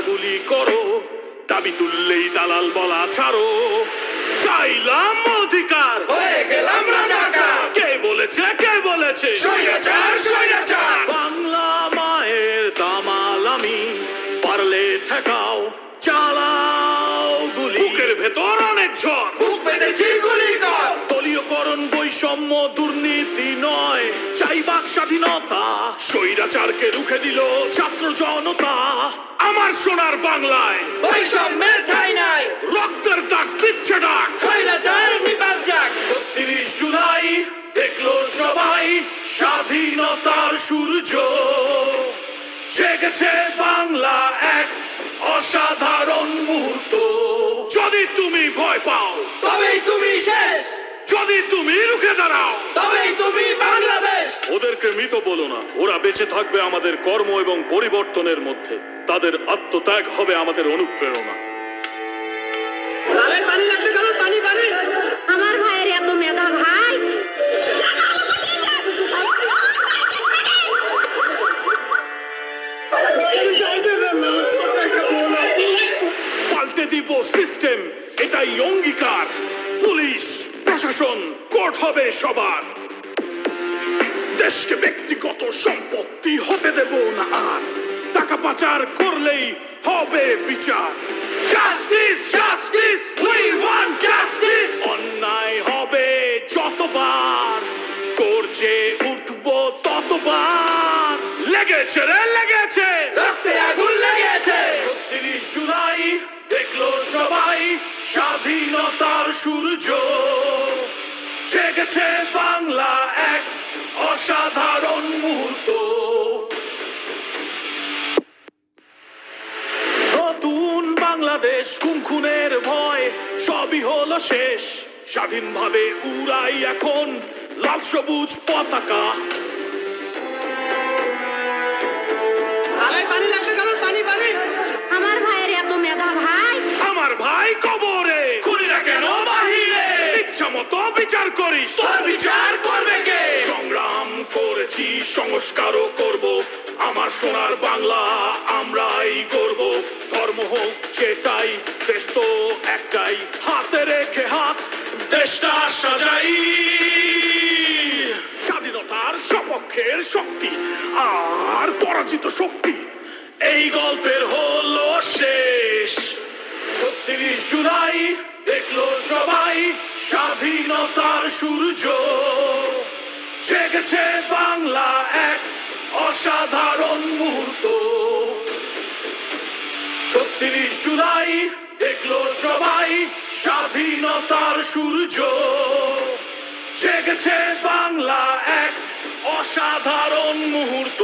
গুলি করো, দাবি তুললেই দালাল বলা ছাড়ো। চাইলাম অধিকার, হয়ে গেলাম রাজাকার। কে বলেছে, কে বলেছে স্বৈরাচার, স্বৈরাচার। বাংলা মায়ের দামাল আমি, পারলে ঠেকাও, চালাও গুলি। বুকের ভেতর অনেক ঝড়, বুক পেতেছি গুলি কর। দলীয়করণ বৈষম্য দুর্নীতি নয়, চাই বাক স্বাধীনতা। স্বৈরাচারকে রুখে দিল ছাত্র জনতা। আমার সোনার বাংলায় বৈষম্যের ঠাঁই নাই, রক্তের দাগ দিচ্ছে ডাক। স্বৈরাচার নিপাত যাক। ৩০ জুলাই দেখলো সবাই স্বাধীনতার সূর্য, জেগেছে বাংলা এক অসাধারণ মুহূর্ত। যদি তুমি ভয় পাও, তবেই তুমি শেষ, যদি তুমি রুখে দাঁড়াও, তবেই তুমি বাংলাদেশ। ওদেরকে মৃত বলো না, ওরা বেঁচে থাকবে আমাদের কর্ম এবং পরিবর্তনের মধ্যে। তাদের আত্মত্যাগ হবে আমাদের অনুপ্রেরণা। পানি লাগবে কারণ পানি পানি। আমার ভাইয়ের এত মেধা ভাই। পাল্টে দিব সিস্টেম, এটাই অঙ্গীকার। পুলিশ প্রশাসন কোর্ট হবে সবার। দেশকে ব্যক্তিগত সম্পত্তি হতে দেব না আর, টাকা পাচার করলেই হবে বিচার। Justice, justice, we want justice. অন্যায় হবে যতবার, গর্জে উঠবো ততবার। লেগেছে রে লেগেছে, রক্তে আগুন লেগেছে। ৩০ জুলাই দেখলো সবাই স্বাধীনতার সূর্য, জেগেছে বাংলা এক অসাধারণ মুহূর্ত। নতুন বাংলাদেশ, খুনের ভয় সবই হলো শেষ। স্বাধীনভাবে উড়াই এখন লাল সবুজ পতাকা। পানি লাগবে কারণ পানি পানি। আমার ভাইয়ের এত মেধা ভাই। আমার ভাই কবরে, খুনিরা কেন বাহিরে? ইচ্ছা মতো বিচার করিস, তোর বিচার করবে কে? সংগ্রাম করেছি, সংস্কারও করব। আমার সোনার বাংলা আমরাই গর্ব। ধর্ম হোক যেটাই, দেশ তো একটাই। হাতে রেখে হাত দেশটা সাজাই। স্বাধীনতার সপক্ষের শক্তি আর পরাজিত শক্তি, এই গল্পের হলো শেষ। ৩০ জুলাই দেখলো সবাই স্বাধীনতার সূর্য, জেগেছে বাংলা এক অসাধারণ মুহূর্ত। ৩০ জুলাই দেখলো সবাই স্বাধীনতার সূর্য, জেগেছে বাংলা এক অসাধারণ মুহূর্ত।